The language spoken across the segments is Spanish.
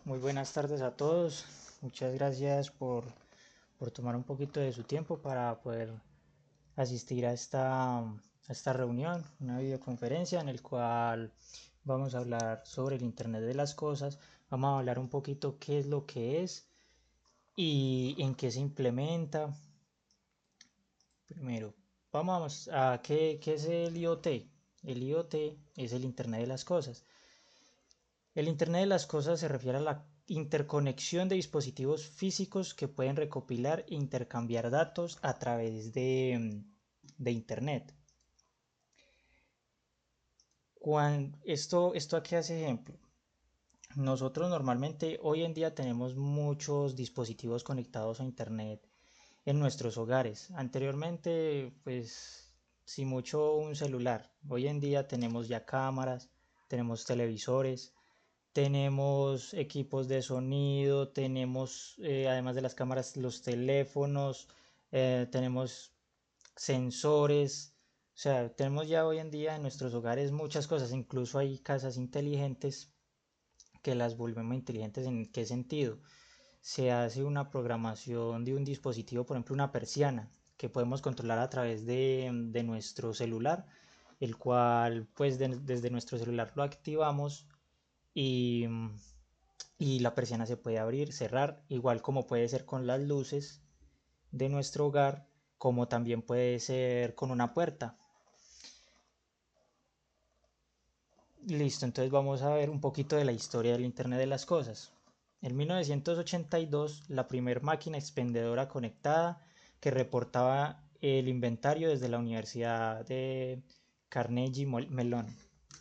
Muy buenas tardes a todos. Muchas gracias por tomar un poquito de su tiempo para poder asistir a esta reunión, una videoconferencia en el cual vamos a hablar sobre el Internet de las cosas. Vamos a hablar un poquito qué es lo que es y en qué se implementa. Primero, vamos a qué es el IoT. El IoT es el Internet de las cosas. El Internet de las cosas se refiere a la interconexión de dispositivos físicos que pueden recopilar e intercambiar datos a través de Internet. Esto aquí hace ejemplo. Nosotros normalmente hoy en día tenemos muchos dispositivos conectados a Internet en nuestros hogares. Anteriormente, pues, si mucho un celular. Hoy en día tenemos ya cámaras, tenemos televisores, tenemos equipos de sonido, tenemos además de las cámaras los teléfonos, tenemos sensores, o sea, tenemos ya hoy en día en nuestros hogares muchas cosas, incluso hay casas inteligentes que las volvemos inteligentes. ¿En qué sentido? Se hace una programación de un dispositivo, por ejemplo una persiana, que podemos controlar a través de nuestro celular, el cual pues desde nuestro celular lo activamos y, y la persiana se puede abrir, cerrar, igual como puede ser con las luces de nuestro hogar, como también puede ser con una puerta. Listo, entonces vamos a ver un poquito de la historia del Internet de las Cosas. En 1982, la primera máquina expendedora conectada que reportaba el inventario desde la Universidad de Carnegie Mellon.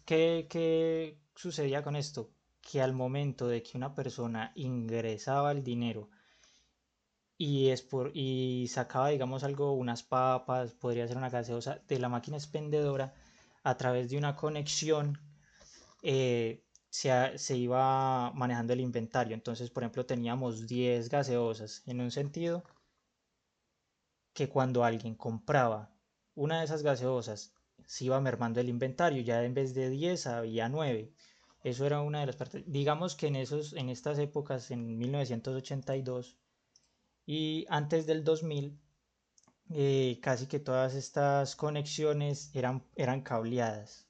¿Qué sucedía con esto? Que al momento de que una persona ingresaba el dinero y sacaba, digamos, algo, unas papas, podría ser una gaseosa, de la máquina expendedora, a través de una conexión, se iba manejando el inventario. Entonces, por ejemplo, teníamos 10 gaseosas en un sentido, que cuando alguien compraba una de esas gaseosas, se iba mermando el inventario, ya en vez de 10 había 9. Eso era una de las partes. Digamos que en estas épocas, en 1982 y antes del 2000, casi que todas estas conexiones eran cableadas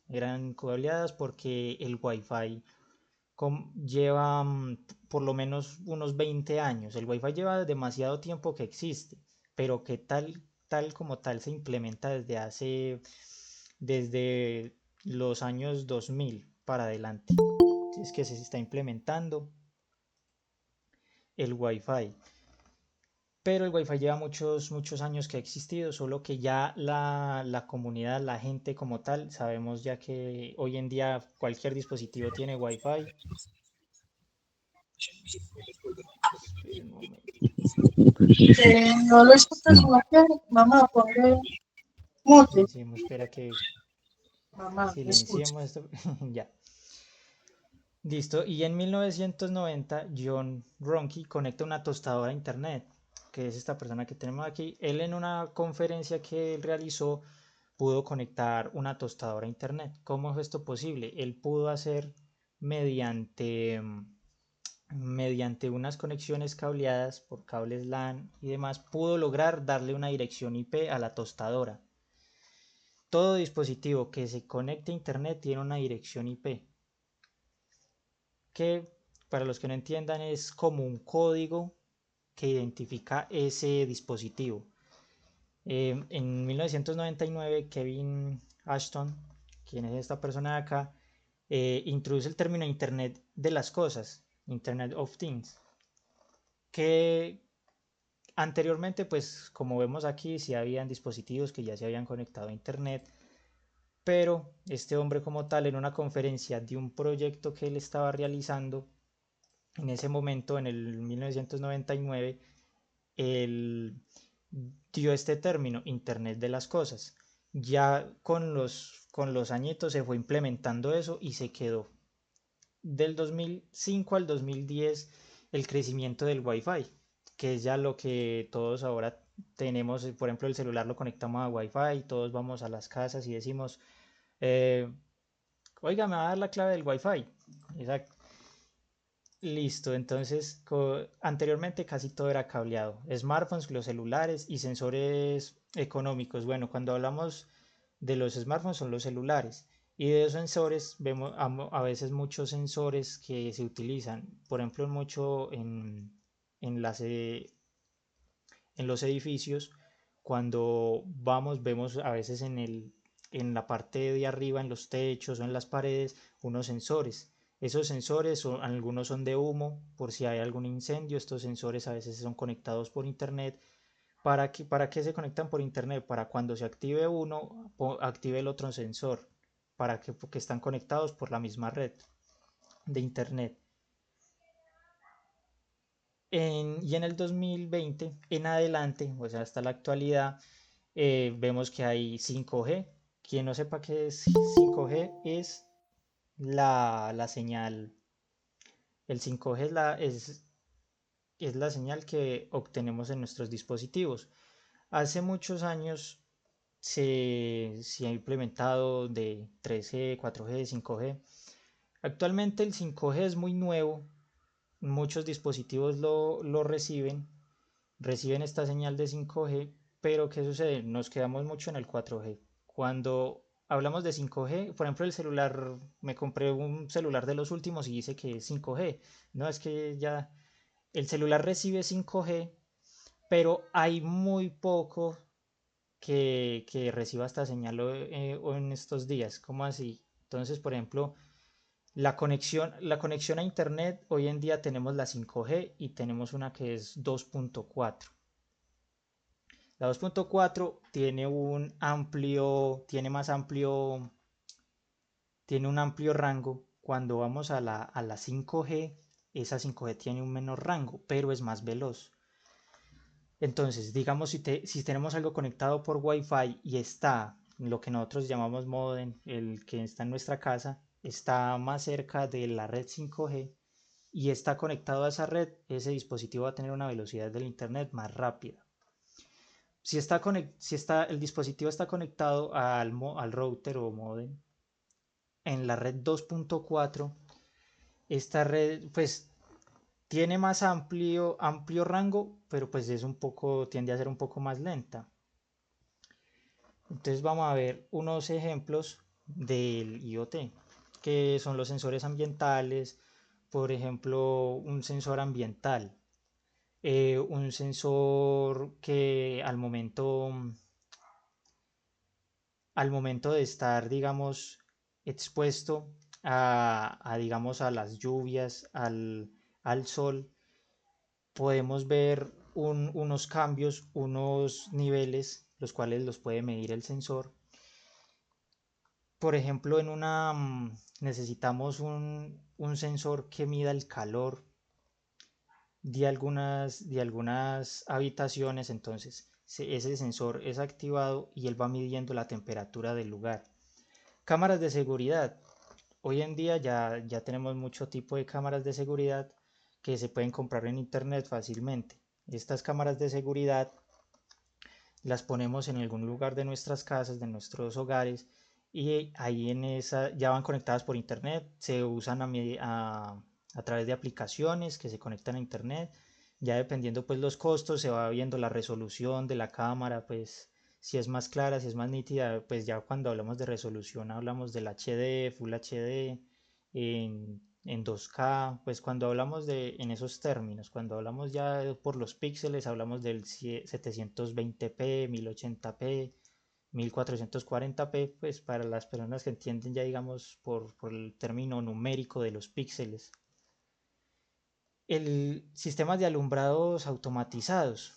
porque el Wi-Fi lleva por lo menos unos 20 años. El Wi-Fi lleva demasiado tiempo que existe, pero que tal como tal se implementa desde los años 2000 para adelante. Es que se está implementando el Wi-Fi. Pero el Wi-Fi lleva muchos años que ha existido, solo que ya la comunidad, la gente como tal, sabemos ya que hoy en día cualquier dispositivo tiene Wi-Fi. Espera un momento. No lo escuchas, vamos a poner mute. Silenciemos, espera que Mamá, me escucha. silenciemos esto. Ya. Listo. Y en 1990, John Ronke conecta una tostadora a internet, que es esta persona que tenemos aquí. Él, en una conferencia que él realizó, pudo conectar una tostadora a internet. ¿Cómo es esto posible? Él pudo hacer mediante, mediante unas conexiones cableadas por cables LAN y demás, pudo lograr darle una dirección IP a la tostadora. Todo dispositivo que se conecte a internet tiene una dirección IP, que para los que no entiendan es como un código que identifica ese dispositivo. En 1999, Kevin Ashton, quien es esta persona de acá, introduce el término Internet de las cosas, Internet of Things, que anteriormente, pues como vemos aquí, sí habían dispositivos que ya se habían conectado a Internet, pero este hombre como tal, en una conferencia de un proyecto que él estaba realizando en ese momento, en el 1999, él dio este término, Internet de las cosas. Ya con los añitos se fue implementando eso y se quedó. Del 2005 al 2010, el crecimiento del Wi-Fi, que es ya lo que todos ahora tenemos. Por ejemplo, el celular lo conectamos a Wi-Fi, todos vamos a las casas y decimos, eh, oiga, me va a dar la clave del Wi-Fi. Exacto. Listo, entonces anteriormente casi todo era cableado, smartphones, los celulares y sensores económicos. Bueno, cuando hablamos de los smartphones son los celulares y de los sensores vemos a veces muchos sensores que se utilizan, por ejemplo, mucho en las, en los edificios. Cuando vamos vemos a veces en la parte de arriba, en los techos o en las paredes, unos sensores. Esos sensores, algunos son de humo, por si hay algún incendio. Estos sensores a veces son conectados por internet. ¿Para qué se conectan por internet? Para cuando se active uno, active el otro sensor. Porque están conectados por la misma red de internet. Y en el 2020 en adelante, o sea, hasta la actualidad, vemos que hay 5G. Quien no sepa qué es 5G, es la señal. El 5G es la señal que obtenemos en nuestros dispositivos. Hace muchos años se ha implementado de 3G, 4G, 5G. Actualmente el 5G es muy nuevo, muchos dispositivos lo reciben esta señal de 5G, pero ¿qué sucede? Nos quedamos mucho en el 4G. Cuando hablamos de 5G, por ejemplo, el celular, me compré un celular de los últimos y dice que es 5G. No, es que ya el celular recibe 5G, pero hay muy poco que reciba esta señal o en estos días. ¿Cómo así? Entonces, por ejemplo, la conexión a internet, hoy en día tenemos la 5G y tenemos una que es 2.4. La 2.4 tiene un amplio rango. Cuando vamos a la 5G, esa 5G tiene un menor rango, pero es más veloz. Entonces, digamos, si tenemos algo conectado por Wi-Fi y está lo que nosotros llamamos modem, el que está en nuestra casa, está más cerca de la red 5G y está conectado a esa red, ese dispositivo va a tener una velocidad del internet más rápida. El dispositivo está conectado al router o modem en la red 2.4, esta red pues tiene más amplio rango, pero pues tiende a ser un poco más lenta. Entonces vamos a ver unos ejemplos del IoT, que son los sensores ambientales. Por ejemplo, un sensor ambiental, un sensor que al momento de estar, digamos, expuesto digamos, a las lluvias, al sol, podemos ver unos cambios, unos niveles, los cuales los puede medir el sensor. Por ejemplo, necesitamos un sensor que mida el calor de algunas habitaciones. Entonces ese sensor es activado y él va midiendo la temperatura del lugar. Cámaras de seguridad. Hoy en día ya tenemos mucho tipo de cámaras de seguridad que se pueden comprar en internet fácilmente. Estas cámaras de seguridad las ponemos en algún lugar de nuestras casas, de nuestros hogares, y ahí en esa ya van conectadas por internet. Se usan a través de aplicaciones que se conectan a internet. Ya dependiendo pues los costos, se va viendo la resolución de la cámara, pues si es más clara, si es más nítida. Pues ya cuando hablamos de resolución hablamos del HD, Full HD, en 2K. Pues cuando hablamos en esos términos, cuando hablamos ya por los píxeles, hablamos del 720p, 1080p, 1440p, pues para las personas que entienden ya, digamos, por el término numérico de los píxeles. El sistemas de alumbrados automatizados.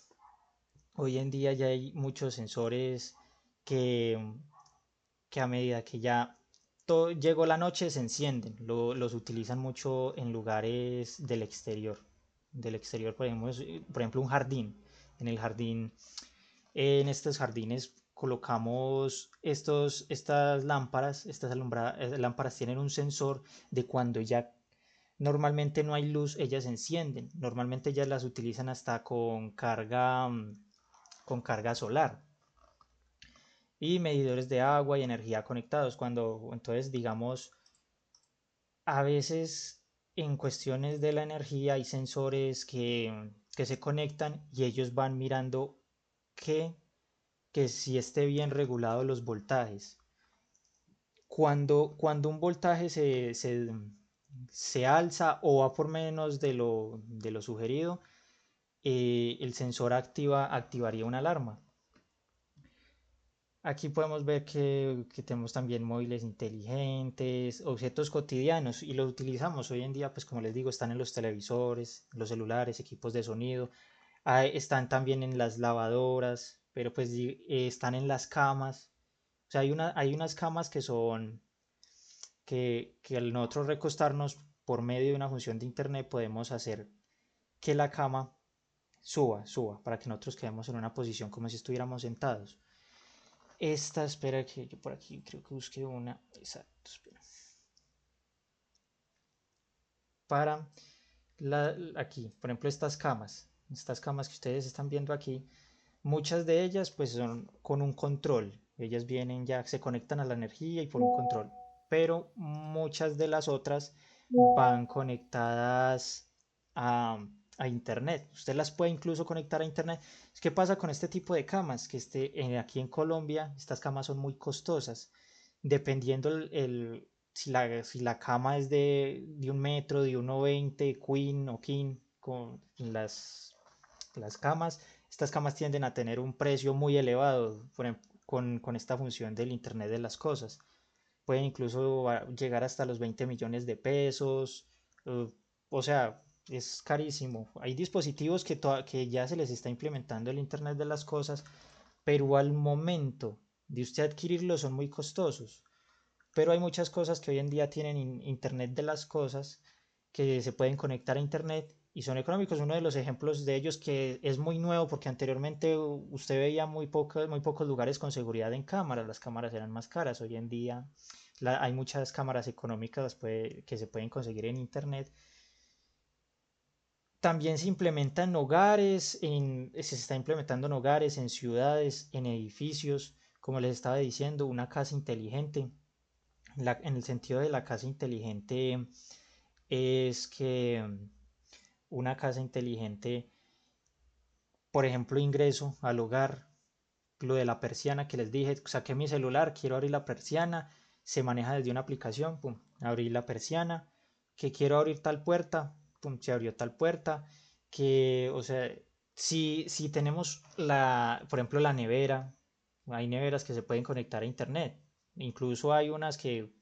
Hoy en día ya hay muchos sensores que, que a medida que ya llegó la noche se encienden. Los utilizan mucho en lugares del exterior. Del exterior, por ejemplo, un jardín. En el jardín, en estos jardines colocamos estas lámparas. Estas lámparas tienen un sensor de cuando ya normalmente no hay luz, ellas se encienden. Normalmente ellas las utilizan hasta con carga solar. Y medidores de agua y energía conectados. Entonces, digamos, a veces en cuestiones de la energía hay sensores que se conectan y ellos van mirando que, que si esté bien regulado los voltajes. Cuando un voltaje se alza o va por menos de lo sugerido, el sensor activaría una alarma. Aquí podemos ver que tenemos también móviles inteligentes, objetos cotidianos y los utilizamos hoy en día, pues como les digo, están en los televisores, los celulares, equipos de sonido, están también en las lavadoras, pero pues están en las camas. O sea, hay unas camas que al nosotros recostarnos por medio de una función de internet podemos hacer que la cama suba, para que nosotros quedemos en una posición como si estuviéramos sentados. Esta, espera que yo por aquí creo que busqué una. Exacto, espera. Para aquí, por ejemplo, estas camas que ustedes están viendo aquí, muchas de ellas pues son con un control. Ellas vienen ya, se conectan a la energía y por un control. Pero muchas de las otras van conectadas a, a internet. Usted las puede incluso conectar a internet. ¿Qué pasa con este tipo de camas? Que aquí en Colombia estas camas son muy costosas. Dependiendo si la cama es de 1 metro, de 1,20, queen o king, con las camas, estas camas tienden a tener un precio muy elevado con esta función del Internet de las cosas. Pueden incluso llegar hasta los 20 millones de pesos. O sea, es carísimo. Hay dispositivos que ya se les está implementando el Internet de las cosas, pero al momento de usted adquirirlos son muy costosos. Pero hay muchas cosas que hoy en día tienen Internet de las cosas que se pueden conectar a Internet y son económicos. Uno de los ejemplos de ellos que es muy nuevo porque anteriormente usted veía muy pocos lugares con seguridad en cámaras, las cámaras eran más caras. Hoy en día hay muchas cámaras económicas que se pueden conseguir en Internet. También se implementa en hogares, se está implementando en hogares, en ciudades, en edificios, como les estaba diciendo, una casa inteligente. En el sentido de la casa inteligente es que una casa inteligente, por ejemplo, ingreso al hogar, lo de la persiana que les dije, saqué mi celular, quiero abrir la persiana, se maneja desde una aplicación, pum, abrir la persiana, que quiero abrir tal puerta, pum, se abrió tal puerta, que, o sea, si tenemos por ejemplo, la nevera, hay neveras que se pueden conectar a internet, incluso hay unas que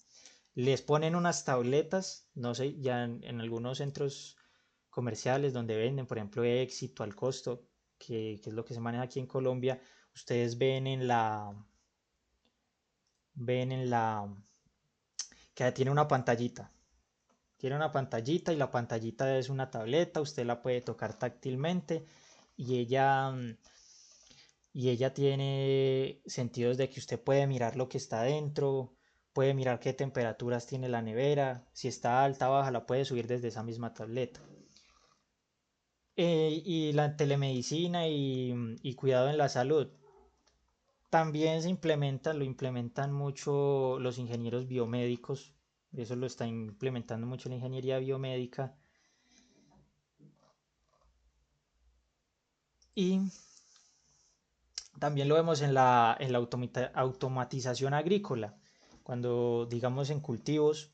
les ponen unas tabletas, no sé, ya en algunos centros comerciales donde venden, por ejemplo, Éxito, al costo, que es lo que se maneja aquí en Colombia, ustedes ven en la, que tiene una pantallita y la pantallita es una tableta, usted la puede tocar táctilmente y ella tiene sentidos de que usted puede mirar lo que está dentro, puede mirar qué temperaturas tiene la nevera, si está alta o baja, la puede subir desde esa misma tableta. Y la telemedicina y cuidado en la salud. También lo implementan mucho los ingenieros biomédicos, eso lo está implementando mucho la ingeniería biomédica. Y también lo vemos en la automatización agrícola, cuando digamos en cultivos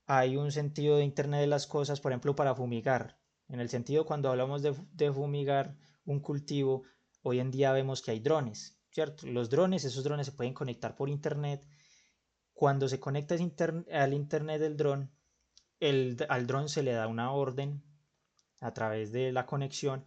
hay un sentido de Internet de las cosas, por ejemplo, para fumigar. En el sentido, cuando hablamos de fumigar un cultivo, hoy en día vemos que hay drones, ¿cierto? Esos drones se pueden conectar por Internet. Cuando se conecta al Internet del dron, al dron se le da una orden a través de la conexión,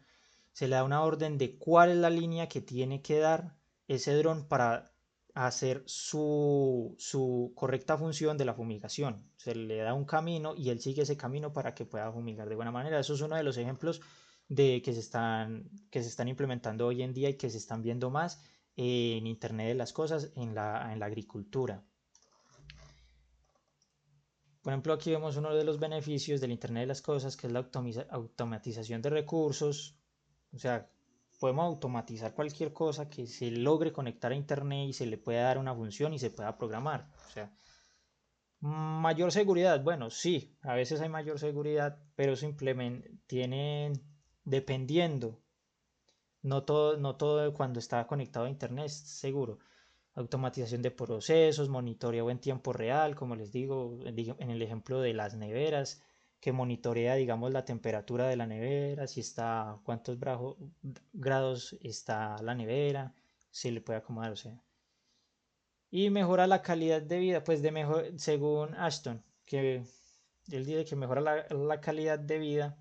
se le da una orden de cuál es la línea que tiene que dar ese dron para hacer su correcta función de la fumigación. Se le da un camino y él sigue ese camino para que pueda fumigar de buena manera. Eso es uno de los ejemplos que se están implementando hoy en día y que se están viendo más en Internet de las cosas, en la agricultura. Por ejemplo, aquí vemos uno de los beneficios del Internet de las cosas, que es la automatización de recursos. O sea, podemos automatizar cualquier cosa que se logre conectar a Internet y se le pueda dar una función y se pueda programar. O sea, Mayor seguridad, bueno, sí, a veces hay mayor seguridad, pero simplemente tienen, dependiendo, no todo cuando está conectado a internet es seguro. Automatización de procesos, monitoreo en tiempo real, como les digo, en el ejemplo de las neveras, que monitorea, digamos, la temperatura de la nevera, si está, cuántos grados está la nevera, si le puede acomodar, o sea. Y mejora la calidad de vida, pues según Ashton, que él dice que mejora la calidad de vida.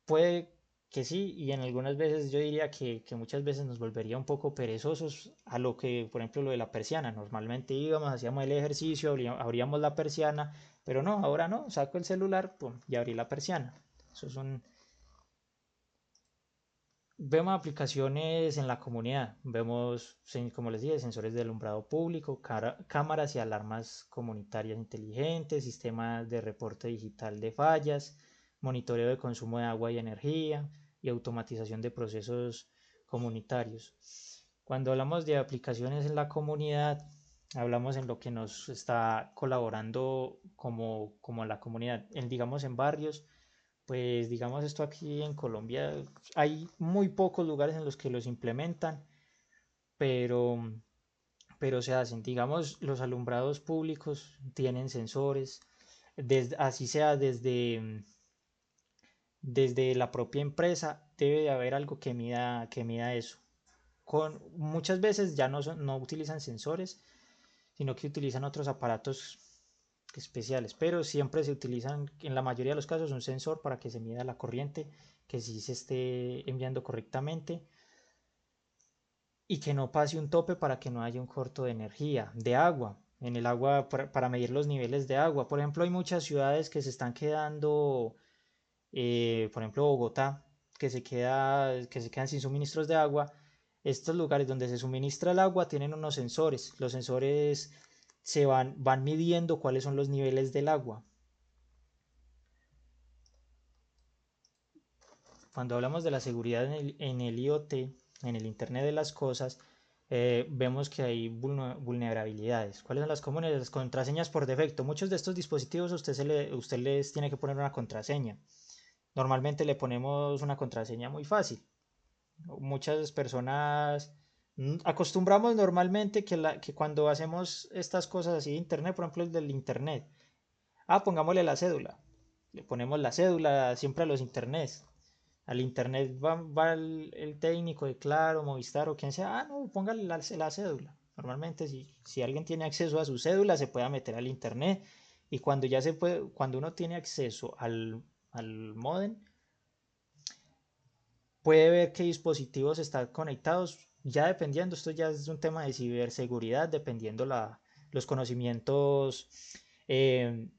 Puede que sí, y en algunas veces yo diría que muchas veces nos volvería un poco perezosos a lo que, por ejemplo, lo de la persiana. Normalmente íbamos, hacíamos el ejercicio, abríamos la persiana, pero no, ahora no, saco el celular, pum, y abrí la persiana. Eso es un... Vemos aplicaciones en la comunidad, vemos, como les dije, sensores de alumbrado público, cámaras y alarmas comunitarias inteligentes, sistemas de reporte digital de fallas, monitoreo de consumo de agua y energía y automatización de procesos comunitarios. Cuando hablamos de aplicaciones en la comunidad, hablamos en lo que nos está colaborando como la comunidad, digamos en barrios, pues digamos esto aquí en Colombia hay muy pocos lugares en los que los implementan, pero, pero se hacen. Digamos, los alumbrados públicos tienen sensores, así sea desde la propia empresa, debe de haber algo que mida eso. Muchas veces ya no utilizan sensores, sino que utilizan otros aparatos especiales, pero siempre se utilizan, en la mayoría de los casos, un sensor para que se mida la corriente, que sí se esté enviando correctamente y que no pase un tope para que no haya un corto de energía, de agua, en el agua para medir los niveles de agua. Por ejemplo, hay muchas ciudades que se están quedando, por ejemplo, Bogotá, que se quedan sin suministros de agua. Estos lugares donde se suministra el agua tienen unos sensores. Los sensores van midiendo cuáles son los niveles del agua. Cuando hablamos de la seguridad en el IoT, en el Internet de las Cosas, vemos que hay vulnerabilidades. ¿Cuáles son las comunes? Las contraseñas por defecto. Muchos de estos dispositivos usted les tiene que poner una contraseña. Normalmente le ponemos una contraseña muy fácil. Muchas personas acostumbramos normalmente que cuando hacemos estas cosas así de Internet, por ejemplo el del Internet, pongámosle la cédula. Le ponemos la cédula siempre a los Internets. Al internet va el técnico de Claro, Movistar o quien sea, no, póngale la cédula. Normalmente si alguien tiene acceso a su cédula se puede meter al internet y cuando uno tiene acceso al modem, puede ver qué dispositivos están conectados, ya dependiendo, esto ya es un tema de ciberseguridad, dependiendo los conocimientos en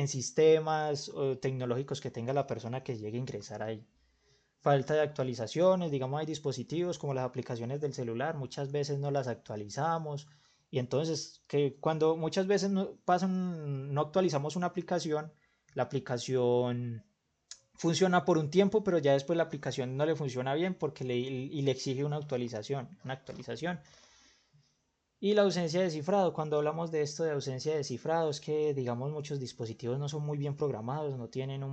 sistemas tecnológicos que tenga la persona que llegue a ingresar ahí. Falta de actualizaciones, digamos hay dispositivos como las aplicaciones del celular, muchas veces no las actualizamos y entonces que cuando muchas veces no actualizamos una aplicación, la aplicación funciona por un tiempo, pero ya después la aplicación no le funciona bien porque le exige una actualización. Y la ausencia de cifrado, cuando hablamos de esto de ausencia de cifrado, es que digamos muchos dispositivos no son muy bien programados, no tienen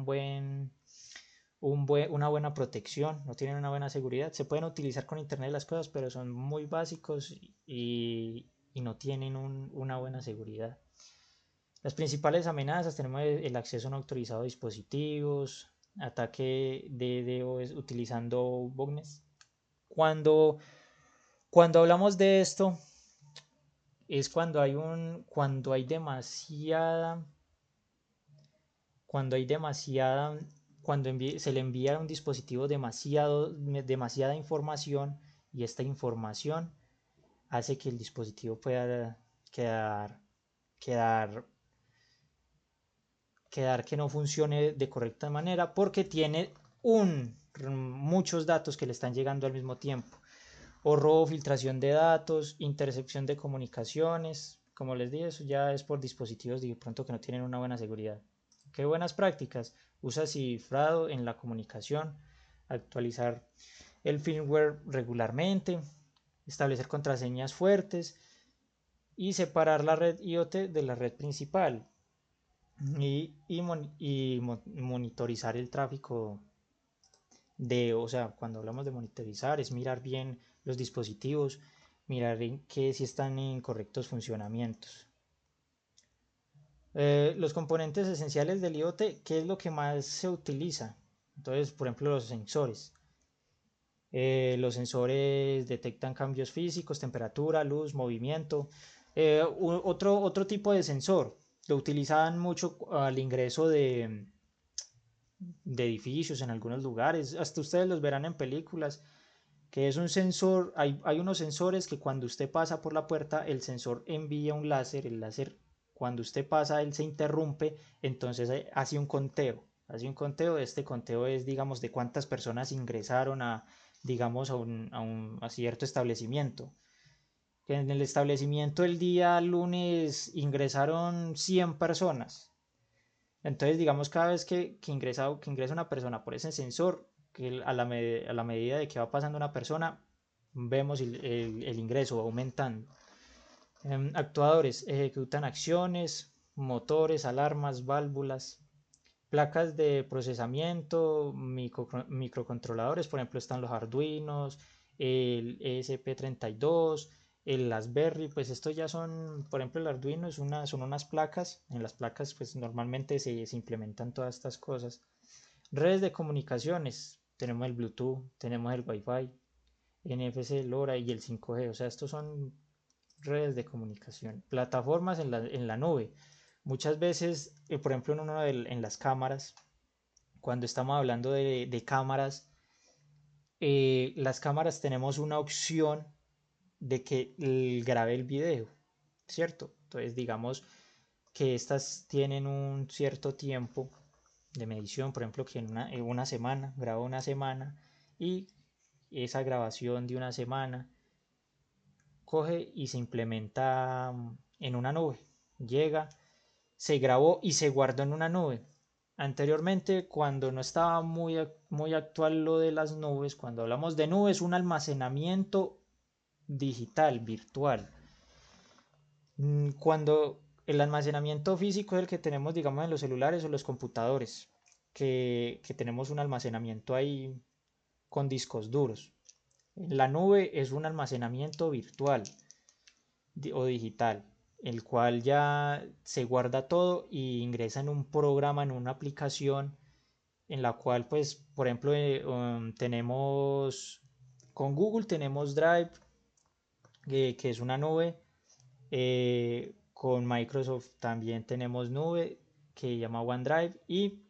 una buena protección, no tienen una buena seguridad. Se pueden utilizar con Internet las cosas, pero son muy básicos y no tienen una buena seguridad. Las principales amenazas tenemos el acceso no autorizado a dispositivos, ataque de DDoS utilizando botnets. Cuando hablamos de esto, es cuando se le envía a un dispositivo demasiada información y esta información hace que el dispositivo pueda quedar, quedar, quedar que no funcione de correcta manera porque tiene muchos datos que le están llegando al mismo tiempo. O robo, filtración de datos, intercepción de comunicaciones. Como les dije, eso ya es por dispositivos de pronto que no tienen una buena seguridad. ¿Qué buenas prácticas? Usa cifrado en la comunicación, actualizar el firmware regularmente, establecer contraseñas fuertes, y separar la red IoT de la red principal y monitorizar el tráfico o sea, cuando hablamos de monitorizar es mirar bien los dispositivos, mirar en que si están en correctos funcionamientos. Los componentes esenciales del IoT, ¿qué es lo que más se utiliza? Entonces, por ejemplo, los sensores. Los sensores detectan cambios físicos, temperatura, luz, movimiento. Otro tipo de sensor lo utilizan mucho al ingreso de edificios en algunos lugares. Hasta ustedes los verán en películas, que es un sensor. Hay unos sensores que cuando usted pasa por la puerta, el sensor envía un láser. El láser, cuando usted pasa, él se interrumpe, entonces hace un conteo. Hace un conteo. Este conteo es, digamos, de cuántas personas ingresaron digamos, a cierto establecimiento. Que en el establecimiento el día lunes ingresaron 100 personas. Entonces, digamos, cada vez que ingresa una persona por ese sensor, que a la medida de que va pasando una persona, vemos el ingreso aumentando. Actuadores ejecutan acciones, motores, alarmas, válvulas, placas de procesamiento, microcontroladores, por ejemplo, están los Arduinos, el ESP32, el Raspberry. Pues estos ya son, por ejemplo, el Arduino son unas placas. En las placas pues normalmente se implementan todas estas cosas. Redes de comunicaciones, tenemos el Bluetooth, tenemos el Wi-Fi, NFC, LoRa y el 5G. O sea, estos son redes de comunicación. Plataformas en la nube. Muchas veces, por ejemplo, en las cámaras, cuando estamos hablando de cámaras, las cámaras tenemos una opción de que grabe el video, ¿cierto? Entonces, digamos que estas tienen un cierto tiempo de medición, por ejemplo, que en una semana, graba una semana, y esa grabación de una semana coge y se implementa en una nube. Llega, se grabó y se guardó en una nube. Anteriormente, cuando no estaba muy actual lo de las nubes, cuando hablamos de nubes, un almacenamiento digital, virtual. Cuando el almacenamiento físico es el que tenemos, digamos, en los celulares o los computadores, que tenemos un almacenamiento ahí con discos duros. La nube es un almacenamiento virtual o digital, el cual ya se guarda todo y ingresa en un programa, en una aplicación, en la cual, pues, por ejemplo, tenemos con Google tenemos Drive, que es una nube. Con Microsoft también tenemos nube que se llama OneDrive, y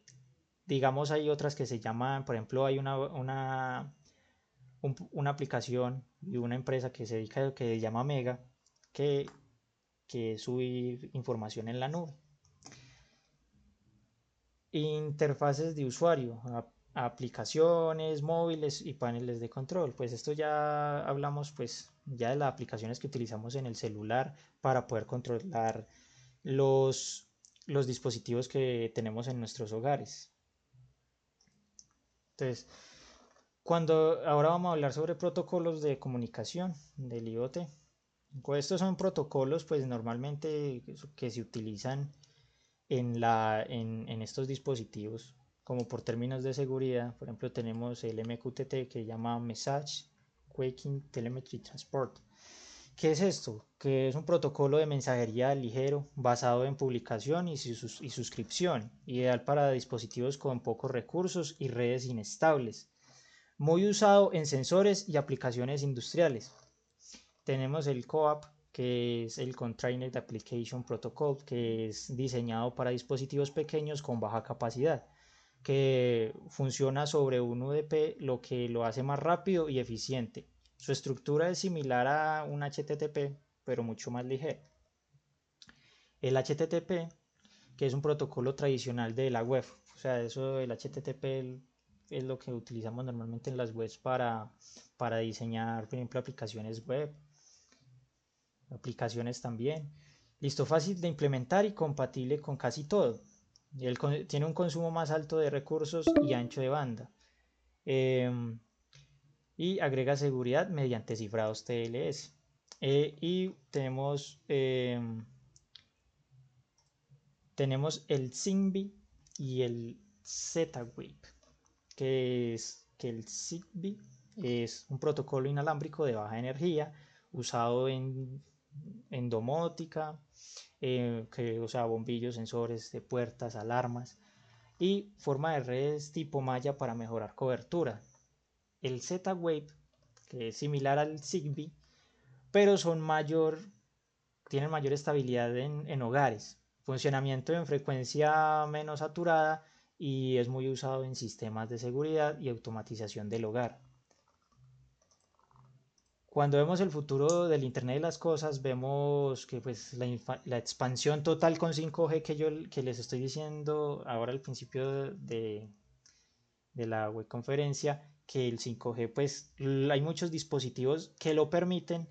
digamos hay otras que se llaman, por ejemplo, hay una aplicación y una empresa que se dedica, que se llama Mega, que, que es subir información en la nube. Interfaces de usuario, aplicaciones móviles y paneles de control. Pues esto ya hablamos pues ya de las aplicaciones que utilizamos en el celular para poder controlar los, los dispositivos que tenemos en nuestros hogares. Entonces, ahora vamos a hablar sobre protocolos de comunicación del IoT. Estos son protocolos pues normalmente que se utilizan en estos dispositivos, como por términos de seguridad. Por ejemplo, tenemos el MQTT, que llama Message Quaking Telemetry Transport. ¿Qué es esto? Que es un protocolo de mensajería ligero basado en publicación y suscripción, ideal para dispositivos con pocos recursos y redes inestables, muy usado en sensores y aplicaciones industriales. Tenemos el COAP, que es el Constrained Application Protocol, que es diseñado para dispositivos pequeños con baja capacidad, que funciona sobre un UDP, lo que lo hace más rápido y eficiente. Su estructura es similar a un HTTP, pero mucho más ligero. El HTTP, que es un protocolo tradicional de la web, o sea, eso el HTTP es lo que utilizamos normalmente en las webs para diseñar, por ejemplo, aplicaciones web, aplicaciones también. Listo, fácil de implementar y compatible con casi todo. Tiene un consumo más alto de recursos y ancho de banda. Y agrega seguridad mediante cifrados TLS. Y tenemos el Zigbee y el Z-Wave, que el Zigbee es un protocolo inalámbrico de baja energía usado en domótica, que usa bombillos, sensores de puertas, alarmas y forma de redes tipo malla para mejorar cobertura. El Z-Wave, que es similar al Zigbee, pero tienen mayor estabilidad en hogares, funcionamiento en frecuencia menos saturada y es muy usado en sistemas de seguridad y automatización del hogar. Cuando vemos el futuro del Internet de las Cosas, vemos que pues, la expansión total con 5G que les estoy diciendo ahora al principio de la web conferencia, que el 5G, pues hay muchos dispositivos que lo permiten,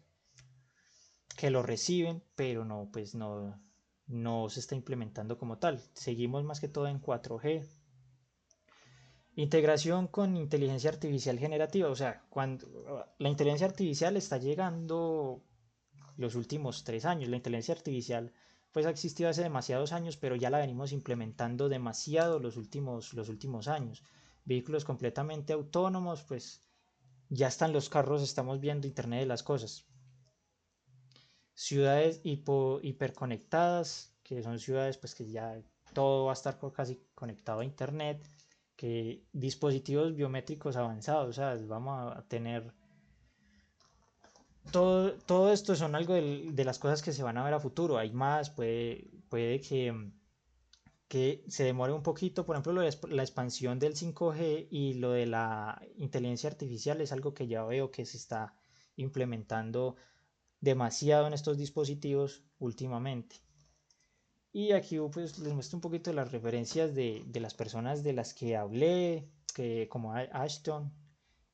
que lo reciben, pero no, pues no se está implementando como tal. Seguimos más que todo en 4G. Integración con inteligencia artificial generativa, o sea, cuando la inteligencia artificial está llegando los últimos 3 años. La inteligencia artificial pues ha existido hace demasiados años, pero ya la venimos implementando demasiado los últimos años. Vehículos completamente autónomos, pues ya están los carros, estamos viendo Internet de las Cosas. Ciudades hiperconectadas, que son ciudades pues que ya todo va a estar casi conectado a Internet, que dispositivos biométricos avanzados, o sea, vamos a tener todo esto son algo de las cosas que se van a ver a futuro. Hay más, puede que se demore un poquito. Por ejemplo, la expansión del 5G y lo de la inteligencia artificial es algo que ya veo que se está implementando demasiado en estos dispositivos últimamente. Y aquí pues les muestro un poquito de las referencias de las personas de las que hablé, como Ashton,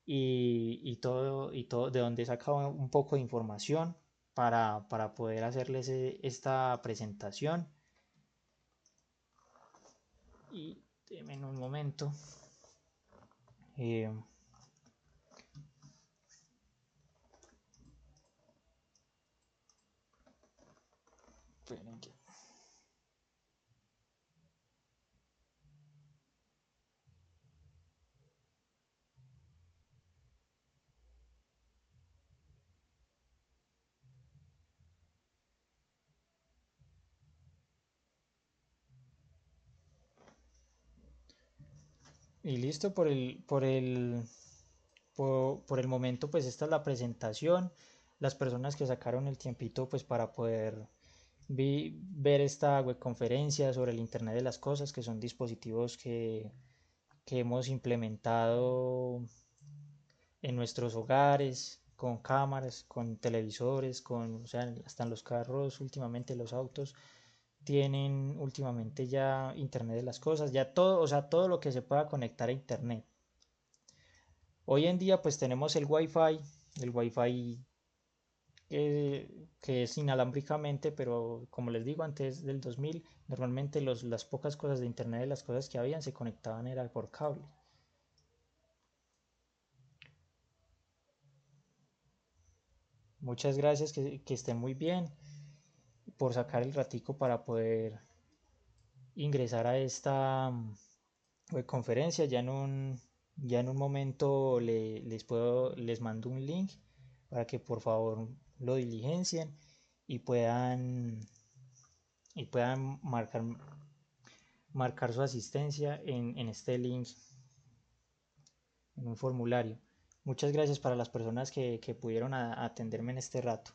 y todo de donde he sacado un poco de información para poder hacerles esta presentación. Y en un momento. Eh, y listo por el momento, pues esta es la presentación. Las personas que sacaron el tiempito pues para poder ver esta webconferencia sobre el Internet de las Cosas, que son dispositivos que hemos implementado en nuestros hogares, con cámaras, con televisores, o sea, hasta en los carros últimamente, los autos tienen últimamente ya Internet de las Cosas, ya todo, o sea, todo lo que se pueda conectar a Internet. Hoy en día pues tenemos el Wi-Fi que es inalámbricamente, pero como les digo, antes del 2000, normalmente las pocas cosas de Internet de las Cosas que habían se conectaban era por cable. Muchas gracias, que estén muy bien por sacar el ratico para poder ingresar a esta conferencia. Ya en un momento les mando un link para que por favor lo diligencien y puedan marcar su asistencia en este link, en un formulario. Muchas gracias para las personas que pudieron atenderme en este rato.